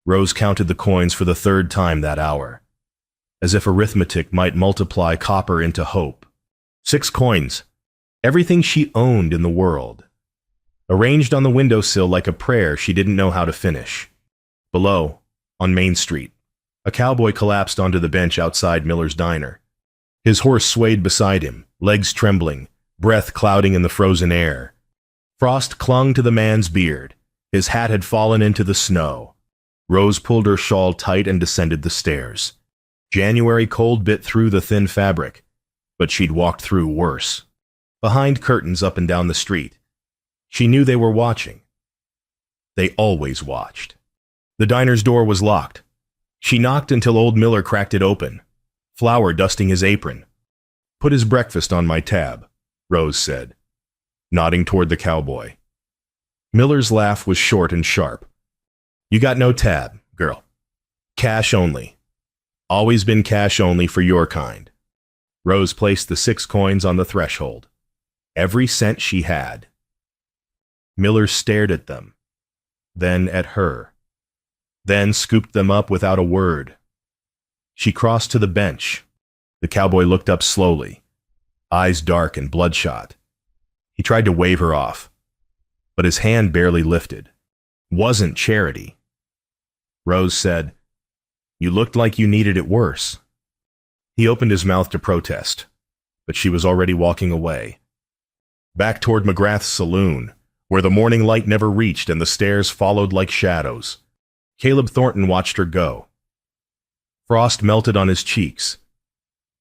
Rose counted the coins for the third time that hour, as if arithmetic might multiply copper into hope. 6 coins, everything she owned in the world, arranged on the windowsill like a prayer she didn't know how to finish. Below, on Main Street, a cowboy collapsed onto the bench outside Miller's diner. His horse swayed beside him, legs trembling, breath clouding in the frozen air. Frost clung to the man's beard. His hat had fallen into the snow. Rose pulled her shawl tight and descended the stairs. January cold bit through the thin fabric, but she'd walked through worse. Behind curtains up and down the street, she knew they were watching. They always watched. The diner's door was locked. She knocked until old Miller cracked it open, flour dusting his apron. "Put his breakfast on my tab," Rose said, nodding toward the cowboy. Miller's laugh was short and sharp. "You got no tab, girl. Cash only. Always been cash only for your kind." Rose placed the 6 coins on the threshold. Every cent she had. Miller stared at them, then at her, then scooped them up without a word. She crossed to the bench. The cowboy looked up slowly, eyes dark and bloodshot. He tried to wave her off, but his hand barely lifted. Wasn't charity. Rose said, "You looked like you needed it worse." He opened his mouth to protest, but she was already walking away. Back toward McGrath's saloon, where the morning light never reached and the stairs followed like shadows. Caleb Thornton watched her go. Frost melted on his cheeks,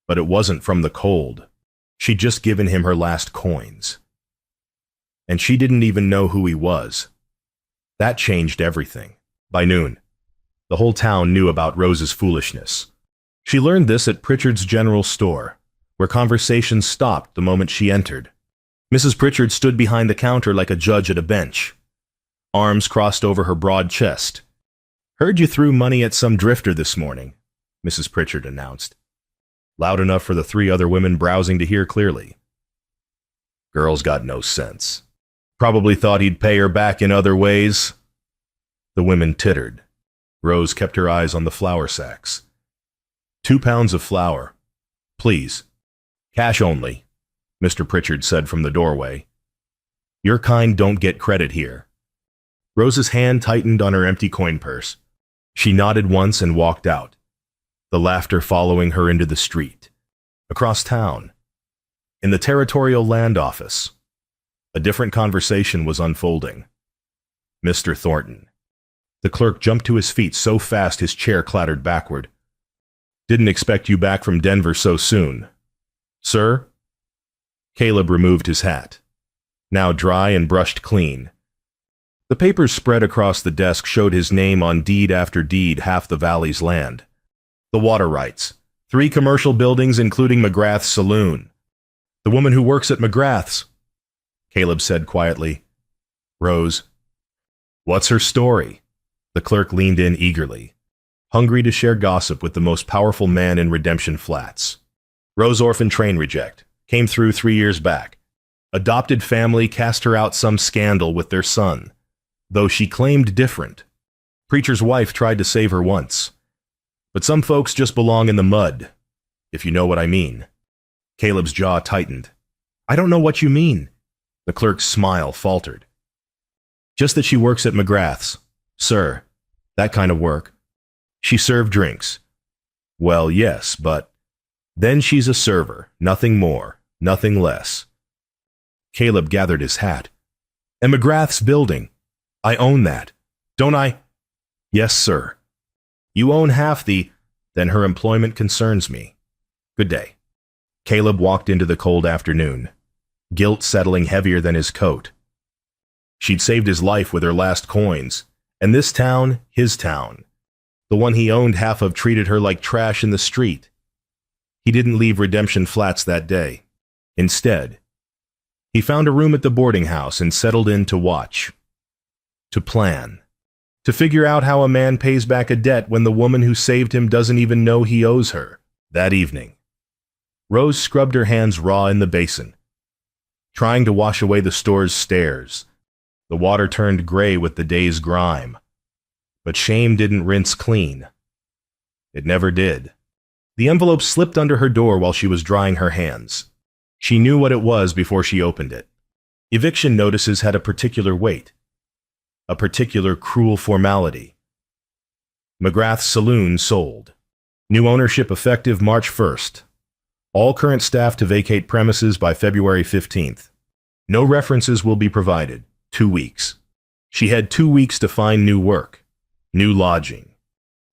but it wasn't from the cold. She'd just given him her last coins. And she didn't even know who he was. That changed everything. By noon, the whole town knew about Rose's foolishness. She learned this at Pritchard's General Store, where conversation stopped the moment she entered. Mrs. Pritchard stood behind the counter like a judge at a bench, arms crossed over her broad chest. "Heard you threw money at some drifter this morning," Mrs. Pritchard announced, loud enough for the 3 other women browsing to hear clearly. "Girl's got no sense. Probably thought he'd pay her back in other ways." The women tittered. Rose kept her eyes on the flour sacks. 2 pounds of flour. "Please. Cash only," Mr. Pritchard said from the doorway. "Your kind don't get credit here." Rose's hand tightened on her empty coin purse. She nodded once and walked out, the laughter following her into the street. Across town, in the Territorial Land Office, a different conversation was unfolding. "Mr. Thornton." The clerk jumped to his feet so fast his chair clattered backward. "Didn't expect you back from Denver so soon." "Sir?" Caleb removed his hat, now dry and brushed clean. The papers spread across the desk showed his name on deed after deed half the valley's land. The water rights, 3 commercial buildings including McGrath's Saloon. "The woman who works at McGrath's," Caleb said quietly. "Rose." "What's her story?" The clerk leaned in eagerly, hungry to share gossip with the most powerful man in Redemption Flats. "Rose orphan train reject. Came through 3 years back. Adopted family cast her out some scandal with their son, though she claimed different. Preacher's wife tried to save her once. But some folks just belong in the mud, if you know what I mean." Caleb's jaw tightened. "I don't know what you mean." The clerk's smile faltered. "Just that she works at McGrath's, sir. That kind of work. She served drinks." "Well, yes, but then she's a server, nothing more, nothing less." Caleb gathered his hat. "And McGrath's building. I own that. Don't I?" "Yes, sir." "You own half the—" "Then her employment concerns me. Good day." Caleb walked into the cold afternoon, guilt settling heavier than his coat. She'd saved his life with her last coins, and this town, his town, the one he owned half of, treated her like trash in the street. He didn't leave Redemption Flats that day. Instead, he found a room at the boarding house and settled in to watch, to plan, to figure out how a man pays back a debt when the woman who saved him doesn't even know he owes her. That evening, Rose scrubbed her hands raw in the basin, trying to wash away the store's stares. The water turned gray with the day's grime. But shame didn't rinse clean. It never did. The envelope slipped under her door while she was drying her hands. She knew what it was before she opened it. Eviction notices had a particular weight, a particular cruel formality. McGrath's Saloon sold. New ownership effective March 1st. All current staff to vacate premises by February 15th. No references will be provided. 2 weeks. She had 2 weeks to find new work, new lodging,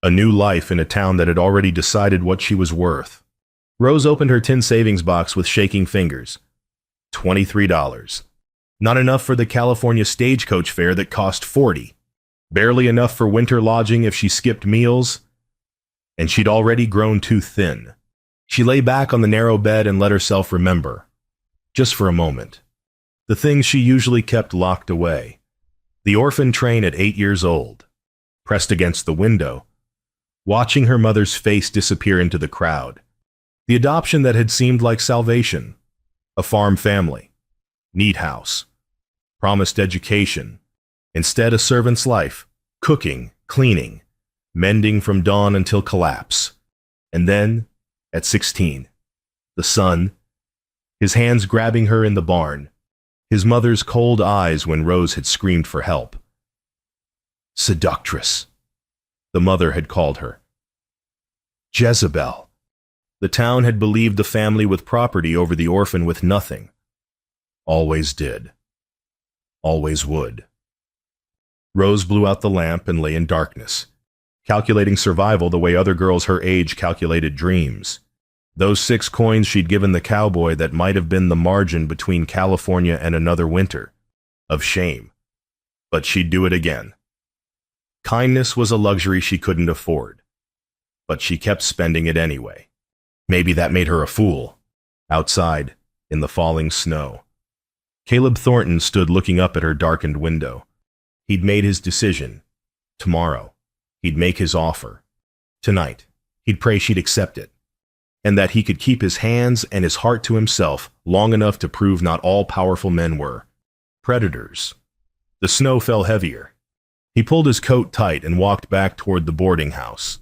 a new life in a town that had already decided what she was worth. Rose opened her tin savings box with shaking fingers. $23. Not enough for the California stagecoach fare that cost $40. Barely enough for winter lodging if she skipped meals. And she'd already grown too thin. She lay back on the narrow bed and let herself remember, just for a moment, the things she usually kept locked away. The orphan train at 8 years old, pressed against the window, watching her mother's face disappear into the crowd. The adoption that had seemed like salvation, a farm family, neat house, promised education, instead a servant's life, cooking, cleaning, mending from dawn until collapse. And then, at 16, the son, his hands grabbing her in the barn, his mother's cold eyes when Rose had screamed for help. Seductress, the mother had called her. Jezebel. The town had believed the family with property over the orphan with nothing. Always did. Always would. Rose blew out the lamp and lay in darkness, calculating survival the way other girls her age calculated dreams. Those 6 coins she'd given the cowboy that might have been the margin between California and another winter. Of shame. But she'd do it again. Kindness was a luxury she couldn't afford. But she kept spending it anyway. Maybe that made her a fool. Outside, in the falling snow, Caleb Thornton stood looking up at her darkened window. He'd made his decision. Tomorrow, he'd make his offer. Tonight, he'd pray she'd accept it, and that he could keep his hands and his heart to himself long enough to prove not all powerful men were predators. The snow fell heavier. He pulled his coat tight and walked back toward the boarding house,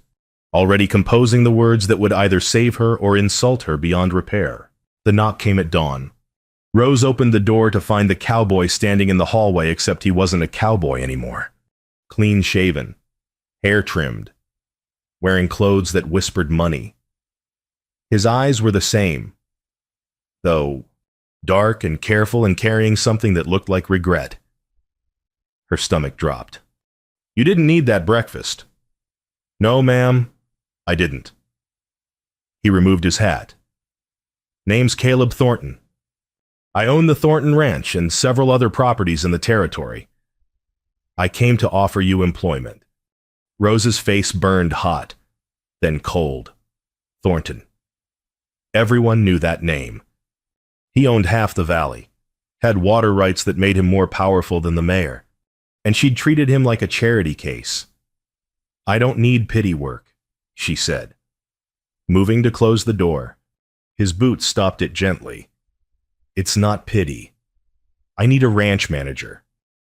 already composing the words that would either save her or insult her beyond repair. The knock came at dawn. Rose opened the door to find the cowboy standing in the hallway, except he wasn't a cowboy anymore. Clean-shaven, hair trimmed, wearing clothes that whispered money. His eyes were the same, though dark and careful and carrying something that looked like regret. Her stomach dropped. You didn't need that breakfast. No, ma'am, I didn't. He removed his hat. Name's Caleb Thornton. I own the Thornton Ranch and several other properties in the territory. I came to offer you employment. Rose's face burned hot, then cold. Thornton. Everyone knew that name. He owned half the valley, had water rights that made him more powerful than the mayor, and she'd treated him like a charity case. I don't need pity work, she said. Moving to close the door, his boot stopped it gently. It's not pity. I need a ranch manager,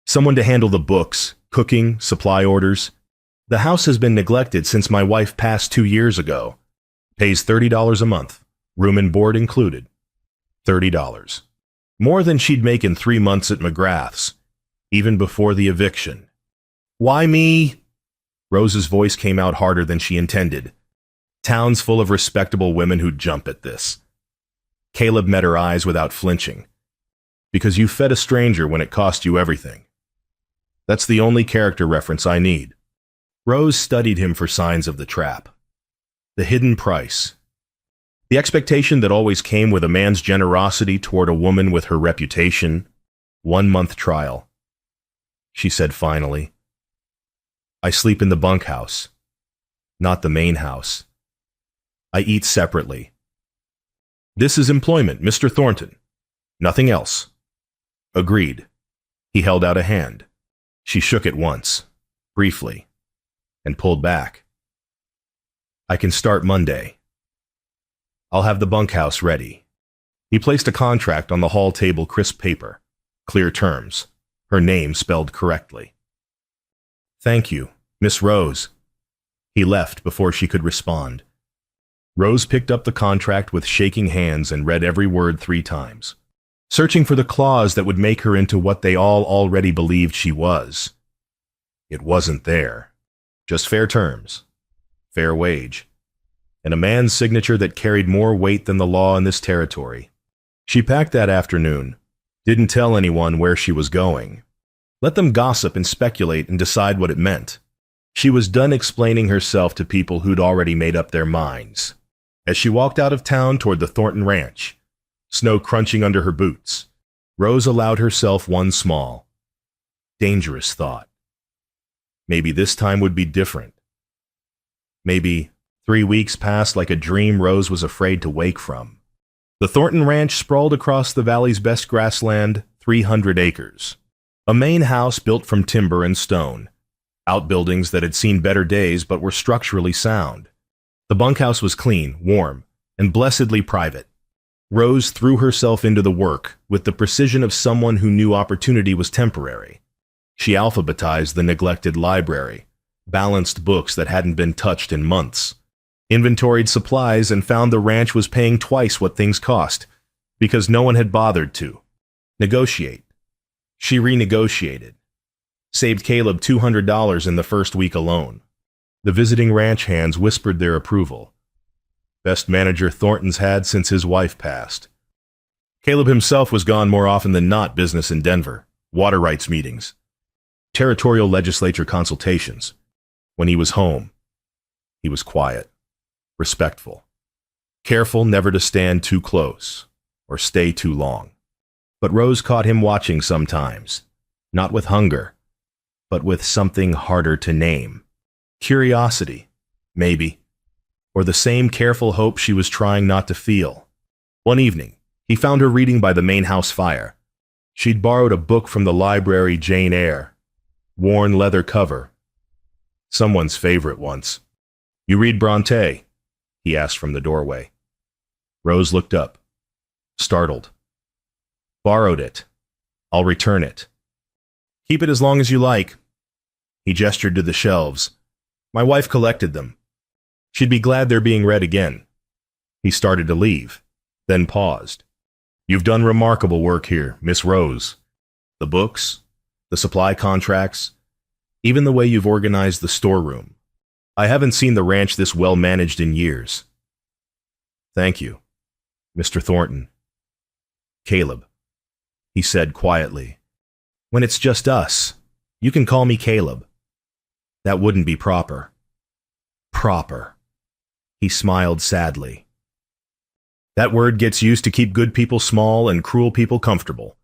someone to handle the books, cooking, supply orders. The house has been neglected since my wife passed 2 years ago. Pays $30 a month, room and board included. $30. More than she'd make in 3 months at McGrath's, even before the eviction. Why me? Rose's voice came out harder than she intended. Town's full of respectable women who'd jump at this. Caleb met her eyes without flinching. Because you fed a stranger when it cost you everything. That's the only character reference I need. Rose studied him for signs of the trap. The hidden price. The expectation that always came with a man's generosity toward a woman with her reputation. 1 month trial. She said finally. I sleep in the bunkhouse, not the main house. I eat separately. This is employment, Mr. Thornton. Nothing else. Agreed. He held out a hand. She shook it once, briefly, and pulled back. I can start Monday. I'll have the bunkhouse ready. He placed a contract on the hall table, crisp paper, clear terms, her name spelled correctly. Thank you, Miss Rose. He left before she could respond. Rose picked up the contract with shaking hands and read every word 3 times, searching for the clause that would make her into what they all already believed she was. It wasn't there. Just fair terms, fair wage, and a man's signature that carried more weight than the law in this territory. She packed that afternoon, didn't tell anyone where she was going. Let them gossip and speculate and decide what it meant. She was done explaining herself to people who'd already made up their minds. As she walked out of town toward the Thornton Ranch, snow crunching under her boots, Rose allowed herself one small, dangerous thought. Maybe this time would be different. Maybe 3 weeks passed like a dream Rose was afraid to wake from. The Thornton Ranch sprawled across the valley's best grassland, 300 acres. A main house built from timber and stone. Outbuildings that had seen better days but were structurally sound. The bunkhouse was clean, warm, and blessedly private. Rose threw herself into the work with the precision of someone who knew opportunity was temporary. She alphabetized the neglected library, balanced books that hadn't been touched in months, inventoried supplies, and found the ranch was paying twice what things cost because no one had bothered to negotiate. She renegotiated, saved Caleb $200 in the first week alone. The visiting ranch hands whispered their approval. Best manager Thornton's had since his wife passed. Caleb himself was gone more often than not. Business in Denver, water rights meetings, territorial legislature consultations. When he was home, he was quiet, respectful, careful never to stand too close or stay too long. But Rose caught him watching sometimes, not with hunger, but with something harder to name. Curiosity, maybe, or the same careful hope she was trying not to feel. One evening, he found her reading by the main house fire. She'd borrowed a book from the library, Jane Eyre, worn leather cover. Someone's favorite once. "You read Bronte?" he asked from the doorway. Rose looked up, startled. "Borrowed it. I'll return it." "Keep it as long as you like." He gestured to the shelves. "My wife collected them. She'd be glad they're being read again." He started to leave, then paused. "You've done remarkable work here, Miss Rose. The books, the supply contracts, even the way you've organized the storeroom. I haven't seen the ranch this well managed in years." "Thank you, Mr. Thornton." "Caleb," he said quietly. "When it's just us, you can call me Caleb." "That wouldn't be proper." "Proper." He smiled sadly. "That word gets used to keep good people small and cruel people comfortable.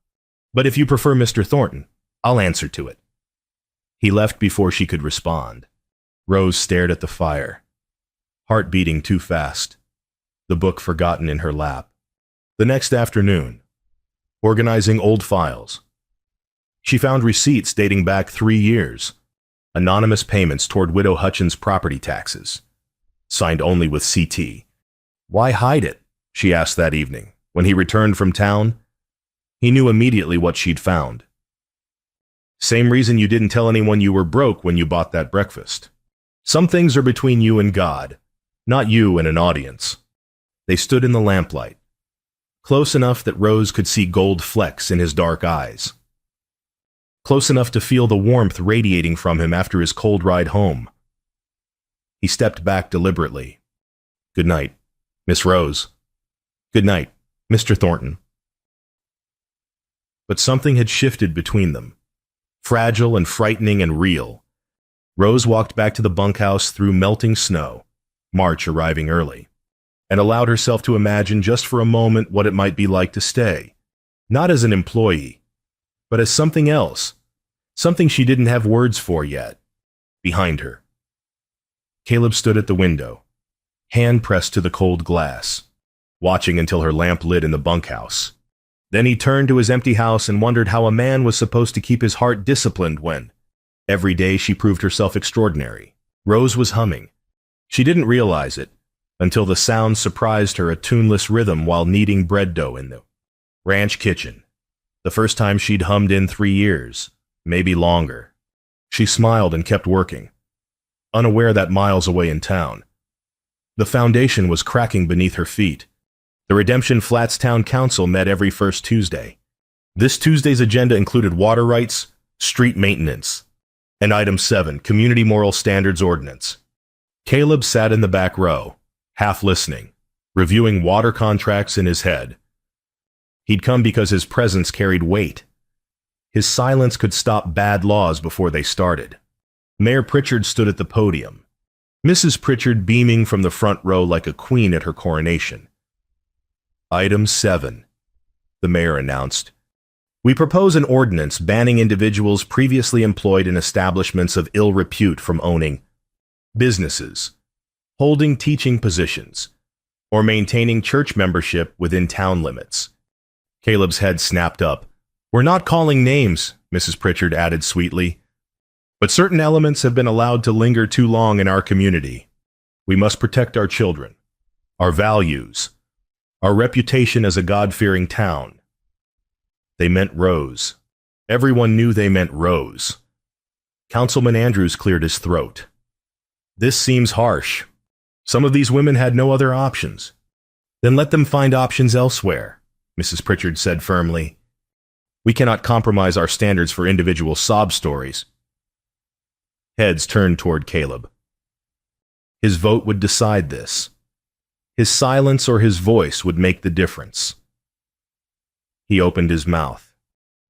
But if you prefer Mr. Thornton, I'll answer to it." He left before she could respond. Rose stared at the fire, heart beating too fast, the book forgotten in her lap. The next afternoon, organizing old files, she found receipts dating back 3 years, anonymous payments toward Widow Hutchins' property taxes, signed only with CT. "Why hide it?" she asked that evening, when he returned from town. He knew immediately what she'd found. "Same reason you didn't tell anyone you were broke when you bought that breakfast. Some things are between you and God, not you and an audience." They stood in the lamplight, close enough that Rose could see gold flecks in his dark eyes, close enough to feel the warmth radiating from him after his cold ride home. He stepped back deliberately. "Good night, Miss Rose. Good night, Mr. Thornton." But something had shifted between them, fragile and frightening and real. Rose walked back to the bunkhouse through melting snow, March arriving early, and allowed herself to imagine just for a moment what it might be like to stay, not as an employee, but as something else, something she didn't have words for yet. Behind her, Caleb stood at the window, hand pressed to the cold glass, watching until her lamp lit in the bunkhouse. Then he turned to his empty house and wondered how a man was supposed to keep his heart disciplined when, every day, she proved herself extraordinary. Rose was humming. She didn't realize it until the sound surprised her, a tuneless rhythm while kneading bread dough in the ranch kitchen. The first time she'd hummed in 3 years, maybe longer. She smiled and kept working, unaware that miles away in town, the foundation was cracking beneath her feet. The Redemption Flats Town Council met every first Tuesday. This Tuesday's agenda included water rights, street maintenance, and Item 7, Community Moral Standards Ordinance. Caleb sat in the back row, half listening, reviewing water contracts in his head. He'd come because his presence carried weight. His silence could stop bad laws before they started. Mayor Pritchard stood at the podium, Mrs. Pritchard beaming from the front row like a queen at her coronation. Item 7, the mayor announced. We propose an ordinance banning individuals previously employed in establishments of ill repute from owning businesses, holding teaching positions, or maintaining church membership within town limits. Caleb's head snapped up. We're not calling names, Mrs. Pritchard added sweetly, but certain elements have been allowed to linger too long in our community. We must protect our children, our values, our reputation as a God-fearing town. They meant Rose. Everyone knew they meant Rose. Councilman Andrews cleared his throat. This seems harsh. Some of these women had no other options. Then let them find options elsewhere, Mrs. Pritchard said firmly. We cannot compromise our standards for individual sob stories. Heads turned toward Caleb. His vote would decide this. His silence or his voice would make the difference. He opened his mouth,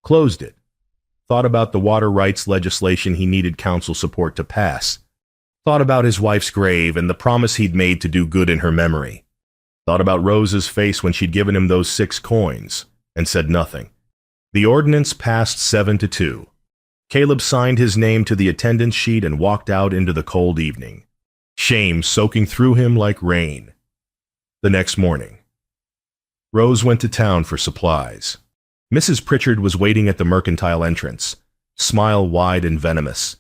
closed it, thought about the water rights legislation he needed council support to pass, thought about his wife's grave and the promise he'd made to do good in her memory, thought about Rose's face when she'd given him those 6 coins, and said nothing. The ordinance passed 7-2. Caleb signed his name to the attendance sheet and walked out into the cold evening, shame soaking through him like rain. The next morning, Rose went to town for supplies. Mrs. Pritchard was waiting at the mercantile entrance, smile wide and venomous.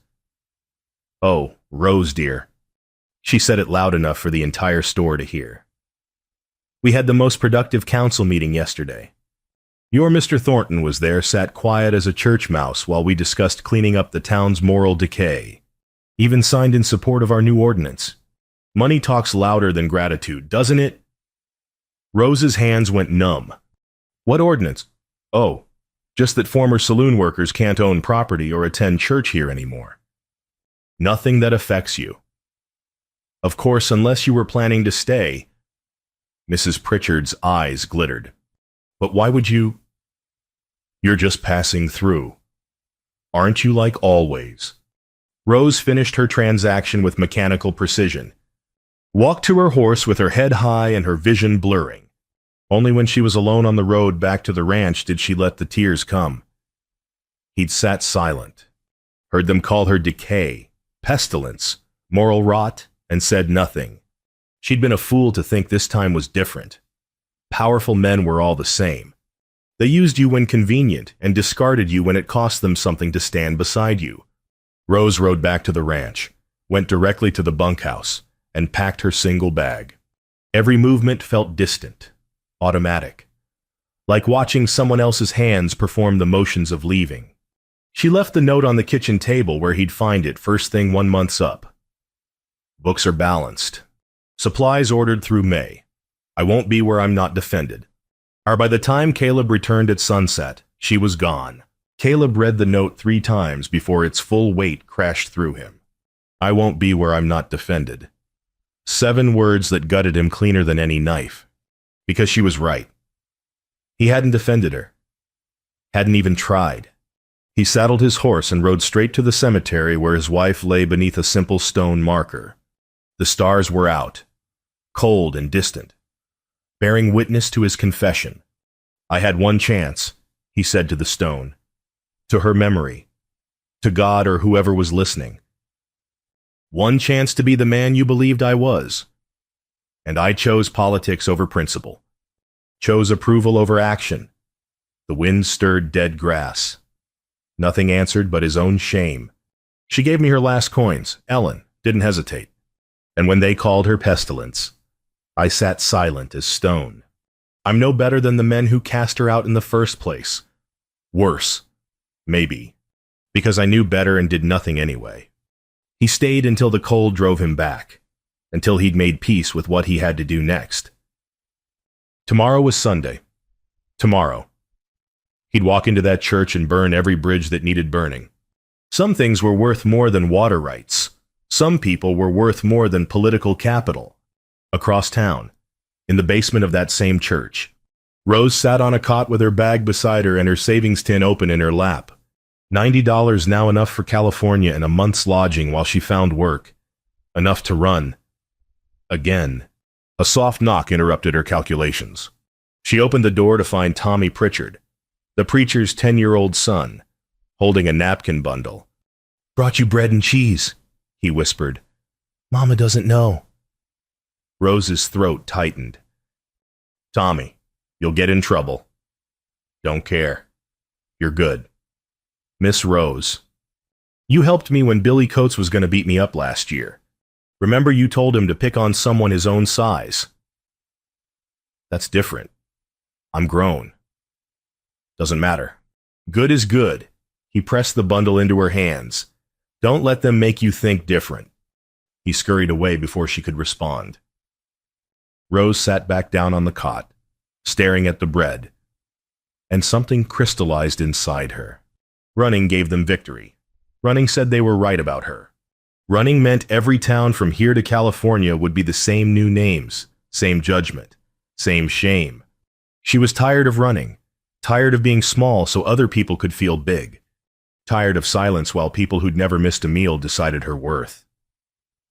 Oh, Rose, dear. She said it loud enough for the entire store to hear. We had the most productive council meeting yesterday. Your Mr. Thornton was there, sat quiet as a church mouse while we discussed cleaning up the town's moral decay. Even signed in support of our new ordinance. Money talks louder than gratitude, doesn't it? Rose's hands went numb. What ordinance? Oh, just that former saloon workers can't own property or attend church here anymore. Nothing that affects you. Of course, unless you were planning to stay. Mrs. Pritchard's eyes glittered. But why would you? You're just passing through. Aren't you like always? Rose finished her transaction with mechanical precision. Walked to her horse with her head high and her vision blurring. Only when she was alone on the road back to the ranch did she let the tears come. He'd sat silent, heard them call her decay, pestilence, moral rot, and said nothing. She'd been a fool to think this time was different. Powerful men were all the same. They used you when convenient and discarded you when it cost them something to stand beside you. Rose rode back to the ranch, went directly to the bunkhouse, and packed her single bag. Every movement felt distant, automatic, like watching someone else's hands perform the motions of leaving. She left the note on the kitchen table where he'd find it first thing 1 month's up. Books are balanced. Supplies ordered through May. I won't be where I'm not defended. Or by the time Caleb returned at sunset, she was gone. Caleb read the note 3 times before its full weight crashed through him. I won't be where I'm not defended. 7 words that gutted him cleaner than any knife. Because she was right. He hadn't defended her. Hadn't even tried. He saddled his horse and rode straight to the cemetery where his wife lay beneath a simple stone marker. The stars were out, cold and distant, bearing witness to his confession. I had one chance, he said to the stone, to her memory, to God or whoever was listening. One chance to be the man you believed I was. And I chose politics over principle, chose approval over action. The wind stirred dead grass. Nothing answered but his own shame. She gave me her last coins, Ellen, didn't hesitate. And when they called her pestilence, I sat silent as stone. I'm no better than the men who cast her out in the first place. Worse, maybe, because I knew better and did nothing anyway. He stayed until the cold drove him back, until he'd made peace with what he had to do next. Tomorrow was Sunday. Tomorrow. He'd walk into that church and burn every bridge that needed burning. Some things were worth more than water rights. Some people were worth more than political capital. Across town, in the basement of that same church, Rose sat on a cot with her bag beside her and her savings tin open in her lap. $90 now, enough for California and a month's lodging while she found work. Enough to run. Again. A soft knock interrupted her calculations. She opened the door to find Tommy Pritchard, the preacher's 10-year-old son, holding a napkin bundle. "Brought you bread and cheese," he whispered. "Mama doesn't know." Rose's throat tightened. "Tommy, you'll get in trouble." "Don't care. You're good." "Miss Rose, you helped me when Billy Coates was going to beat me up last year. Remember you told him to pick on someone his own size?" "That's different. I'm grown." "Doesn't matter. Good is good." He pressed the bundle into her hands. "Don't let them make you think different." He scurried away before she could respond. Rose sat back down on the cot, staring at the bread, and something crystallized inside her. Running gave them victory. Running said they were right about her. Running meant every town from here to California would be the same new names, same judgment, same shame. She was tired of running, tired of being small so other people could feel big, tired of silence while people who'd never missed a meal decided her worth.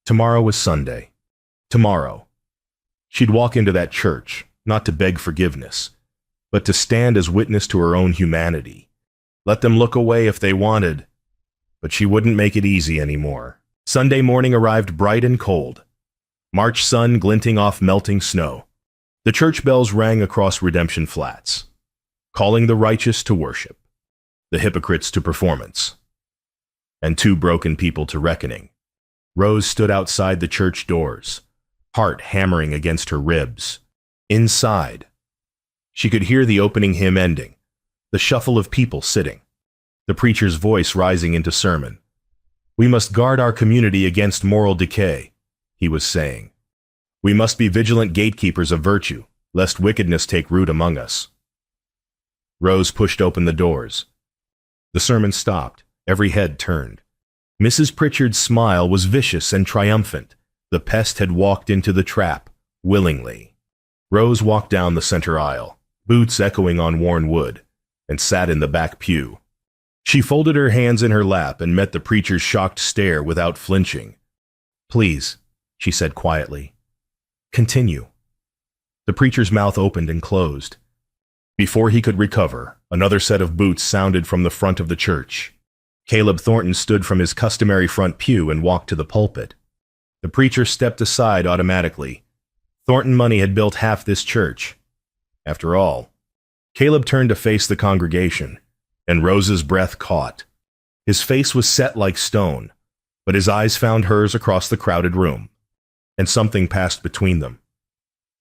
Tomorrow was Sunday. Tomorrow. She'd walk into that church, not to beg forgiveness, but to stand as witness to her own humanity. Let them look away if they wanted, but she wouldn't make it easy anymore. Sunday morning arrived bright and cold. March sun glinting off melting snow. The church bells rang across Redemption Flats, calling the righteous to worship, the hypocrites to performance, and two broken people to reckoning. Rose stood outside the church doors, heart hammering against her ribs. Inside, she could hear the opening hymn ending, the shuffle of people sitting, the preacher's voice rising into sermon. "We must guard our community against moral decay," he was saying. "We must be vigilant gatekeepers of virtue, lest wickedness take root among us." Rose pushed open the doors. The sermon stopped, every head turned. Mrs. Pritchard's smile was vicious and triumphant. The pest had walked into the trap, willingly. Rose walked down the center aisle, boots echoing on worn wood, and sat in the back pew. She folded her hands in her lap and met the preacher's shocked stare without flinching. "Please," she said quietly. "Continue." The preacher's mouth opened and closed. Before he could recover, another set of boots sounded from the front of the church. Caleb Thornton stood from his customary front pew and walked to the pulpit. The preacher stepped aside automatically. Thornton money had built half this church. After all, Caleb turned to face the congregation, and Rose's breath caught. His face was set like stone, but his eyes found hers across the crowded room, and something passed between them.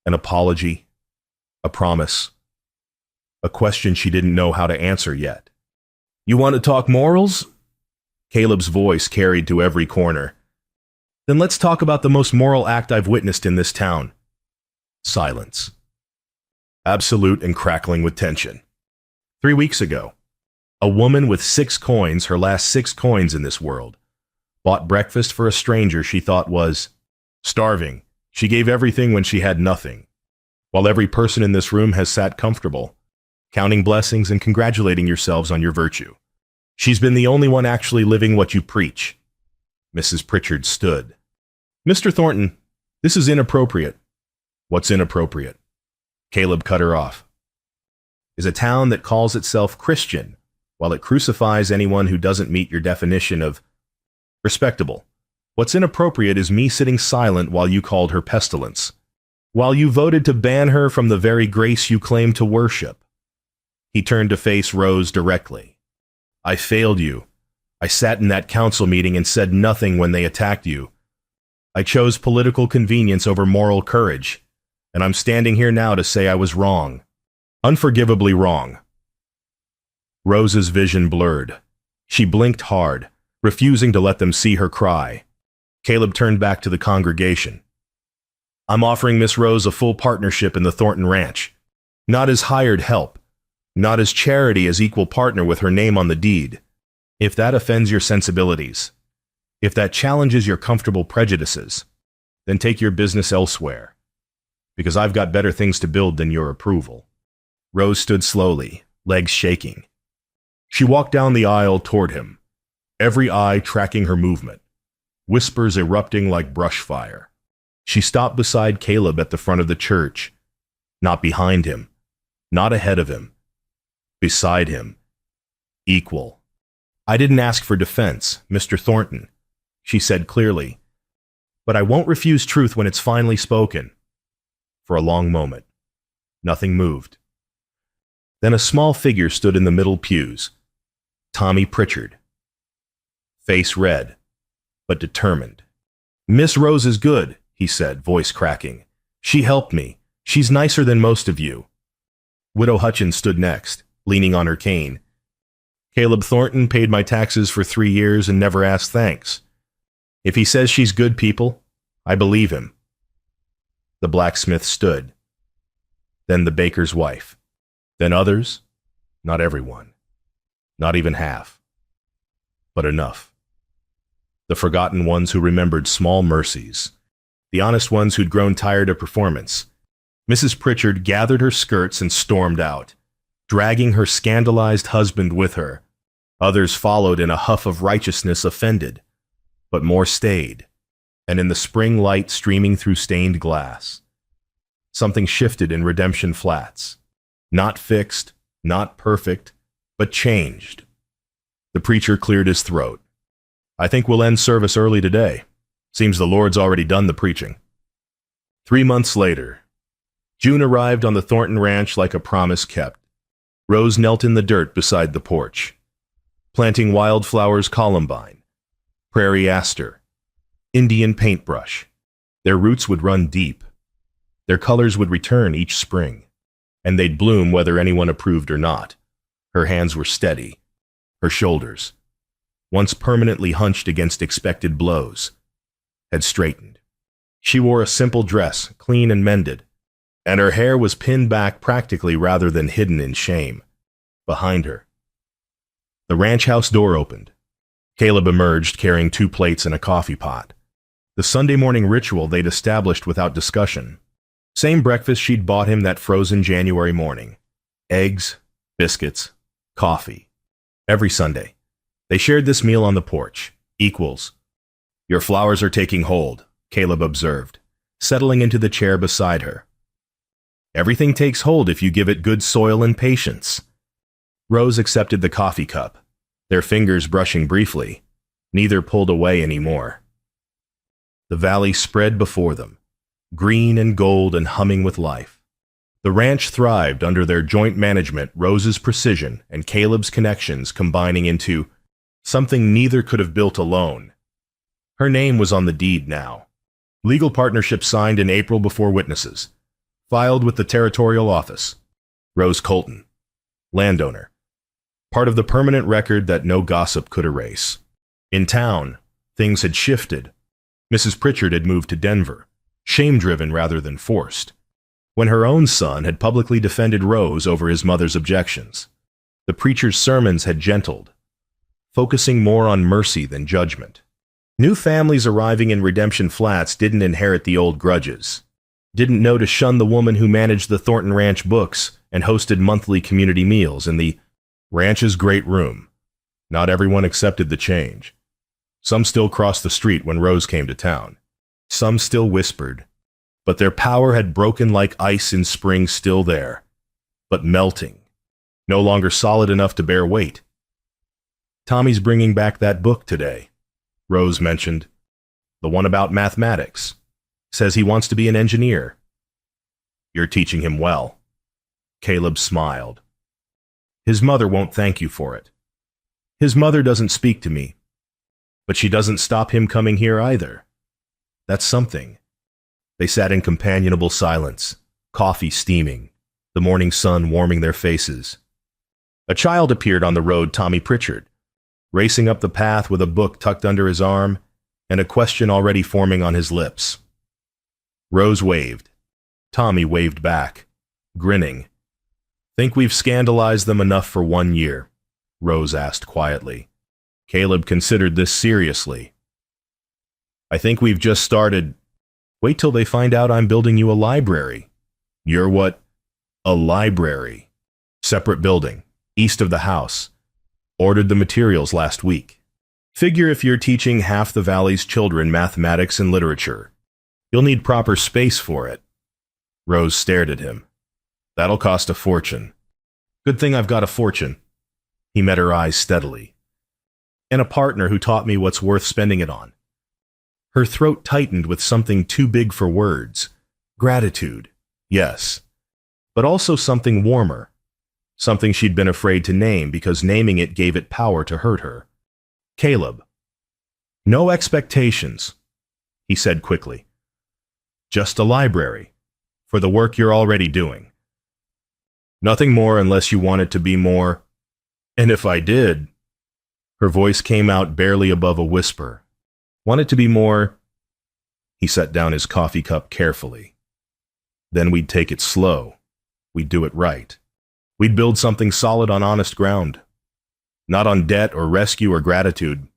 An apology, a promise, a question she didn't know how to answer yet. "You want to talk morals?" Caleb's voice carried to every corner. "Then let's talk about the most moral act I've witnessed in this town." Silence. Absolute and crackling with tension. 3 weeks ago, a woman with 6 coins, her last 6 coins in this world, bought breakfast for a stranger she thought was starving. She gave everything when she had nothing. While every person in this room has sat comfortable, counting blessings and congratulating yourselves on your virtue, she's been the only one actually living what you preach. Mrs. Pritchard stood. "Mr. Thornton, this is inappropriate." "What's inappropriate?" Caleb cut her off. "Is a town that calls itself Christian, while it crucifies anyone who doesn't meet your definition of respectable. What's inappropriate is me sitting silent while you called her pestilence, while you voted to ban her from the very grace you claim to worship." He turned to face Rose directly. "I failed you. I sat in that council meeting and said nothing when they attacked you. I chose political convenience over moral courage, and I'm standing here now to say I was wrong. Unforgivably wrong." Rose's vision blurred. She blinked hard, refusing to let them see her cry. Caleb turned back to the congregation. I'm offering Miss Rose a full partnership in the Thornton Ranch. Not as hired help. Not as charity, as equal partner with her name on the deed. If that offends your sensibilities, if that challenges your comfortable prejudices, then take your business elsewhere, because I've got better things to build than your approval. Rose stood slowly, legs shaking. She walked down the aisle toward him, every eye tracking her movement, whispers erupting like brush fire. She stopped beside Caleb at the front of the church, not behind him, not ahead of him, beside him, equal. I didn't ask for defense, Mr. Thornton, she said clearly, but I won't refuse truth when it's finally spoken. For a long moment, nothing moved. Then a small figure stood in the middle pews, Tommy Pritchard. Face red, but determined. Miss Rose is good, he said, voice cracking. She helped me. She's nicer than most of you. Widow Hutchins stood next, leaning on her cane. Caleb Thornton paid my taxes for 3 years and never asked thanks. If he says she's good people, I believe him. The blacksmith stood. Then the baker's wife. Then others, not everyone. Not even half. But enough. The forgotten ones who remembered small mercies. The honest ones who'd grown tired of performance. Mrs. Pritchard gathered her skirts and stormed out, dragging her scandalized husband with her. Others followed in a huff of righteousness offended, but more stayed, and in the spring light streaming through stained glass, something shifted in Redemption Flats. Not fixed, not perfect, but changed. The preacher cleared his throat. I think we'll end service early today. Seems the Lord's already done the preaching. 3 months later, June arrived on the Thornton Ranch like a promise kept. Rose knelt in the dirt beside the porch, planting wildflowers columbine, prairie aster, Indian paintbrush. Their roots would run deep. Their colors would return each spring, and they'd bloom whether anyone approved or not. Her hands were steady. Her shoulders, once permanently hunched against expected blows, had straightened. She wore a simple dress, clean and mended, and her hair was pinned back practically rather than hidden in shame. Behind her, the ranch house door opened. Caleb emerged carrying 2 plates and a coffee pot. The Sunday morning ritual they'd established without discussion. Same breakfast she'd bought him that frozen January morning. Eggs, biscuits, coffee. Every Sunday. They shared this meal on the porch. Equals. Your flowers are taking hold, Caleb observed, settling into the chair beside her. Everything takes hold if you give it good soil and patience. Rose accepted the coffee cup, their fingers brushing briefly. Neither pulled away anymore. The valley spread before them, green and gold and humming with life. The ranch thrived under their joint management, Rose's precision and Caleb's connections combining into something neither could have built alone. Her name was on the deed now. Legal partnership signed in April before witnesses. Filed with the territorial office. Rose Colton, landowner. Part of the permanent record that no gossip could erase. In town, things had shifted. Mrs. Pritchard had moved to Denver, shame-driven rather than forced, when her own son had publicly defended Rose over his mother's objections. The preacher's sermons had gentled, focusing more on mercy than judgment. New families arriving in Redemption Flats didn't inherit the old grudges, didn't know to shun the woman who managed the Thornton Ranch books and hosted monthly community meals in the ranch's great room. Not everyone accepted the change. Some still crossed the street when Rose came to town. Some still whispered, but their power had broken like ice in spring, still there, but melting, no longer solid enough to bear weight. Tommy's bringing back that book today, Rose mentioned. The one about mathematics. Says he wants to be an engineer. You're teaching him well. Caleb smiled. His mother won't thank you for it. His mother doesn't speak to me, but she doesn't stop him coming here either. That's something. They sat in companionable silence, coffee steaming, the morning sun warming their faces. A child appeared on the road, Tommy Pritchard, racing up the path with a book tucked under his arm. and a question already forming on his lips. Rose waved. Tommy waved back, grinning. "Think we've scandalized them enough for 1 year?" Rose asked quietly. Caleb considered this seriously. "I think we've just started. Wait till they find out I'm building you a library." "You're what?" "A library. Separate building, east of the house. Ordered the materials last week. Figure if you're teaching half the valley's children mathematics and literature, you'll need proper space for it." Rose stared at him. "That'll cost a fortune." "Good thing I've got a fortune." He met her eyes steadily. "And a partner who taught me what's worth spending it on." Her throat tightened with something too big for words. Gratitude, yes. But also something warmer. Something she'd been afraid to name because naming it gave it power to hurt her. "Caleb." "No expectations," he said quickly. "Just a library, for the work you're already doing. Nothing more unless you want it to be more. And if I did," her voice came out barely above a whisper, "want it to be more." He set down his coffee cup carefully. "Then we'd take it slow. We'd do it right. We'd build something solid on honest ground. Not on debt or rescue or gratitude,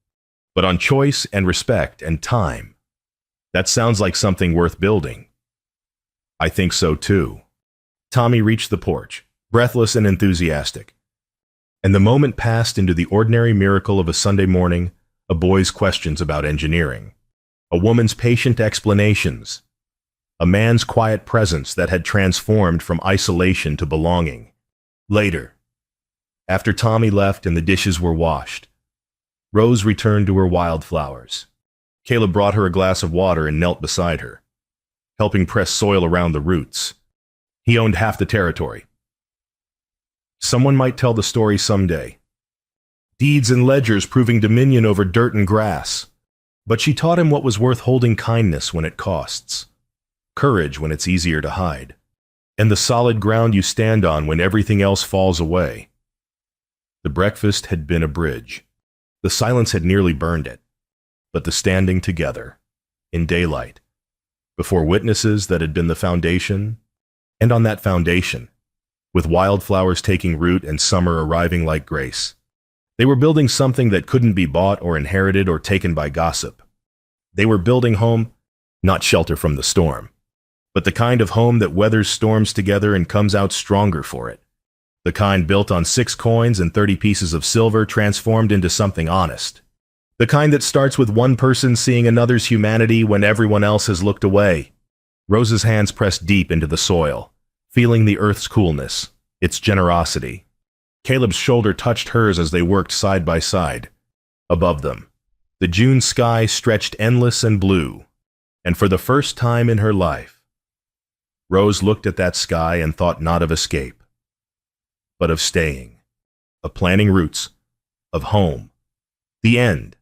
but on choice and respect and time. That sounds like something worth building." "I think so too." Tommy reached the porch, breathless and enthusiastic. And the moment passed into the ordinary miracle of a Sunday morning, a boy's questions about engineering, a woman's patient explanations, a man's quiet presence that had transformed from isolation to belonging. Later, after Tommy left and the dishes were washed, Rose returned to her wildflowers. Caleb brought her a glass of water and knelt beside her, helping press soil around the roots. He owned half the territory. Someone might tell the story someday. Deeds and ledgers proving dominion over dirt and grass. But she taught him what was worth holding: kindness when it costs, courage when it's easier to hide, and the solid ground you stand on when everything else falls away. The breakfast had been a bridge. The silence had nearly burned it. But the standing together, in daylight, before witnesses that had been the foundation, and on that foundation, with wildflowers taking root and summer arriving like grace, they were building something that couldn't be bought or inherited or taken by gossip. They were building home, not shelter from the storm, but the kind of home that weathers storms together and comes out stronger for it. The kind built on 6 coins and 30 pieces of silver transformed into something honest. The kind that starts with one person seeing another's humanity when everyone else has looked away. Rose's hands pressed deep into the soil, feeling the earth's coolness, its generosity. Caleb's shoulder touched hers as they worked side by side. Above them, the June sky stretched endless and blue, and for the first time in her life, Rose looked at that sky and thought not of escape, but of staying, of planting roots, of home, the end.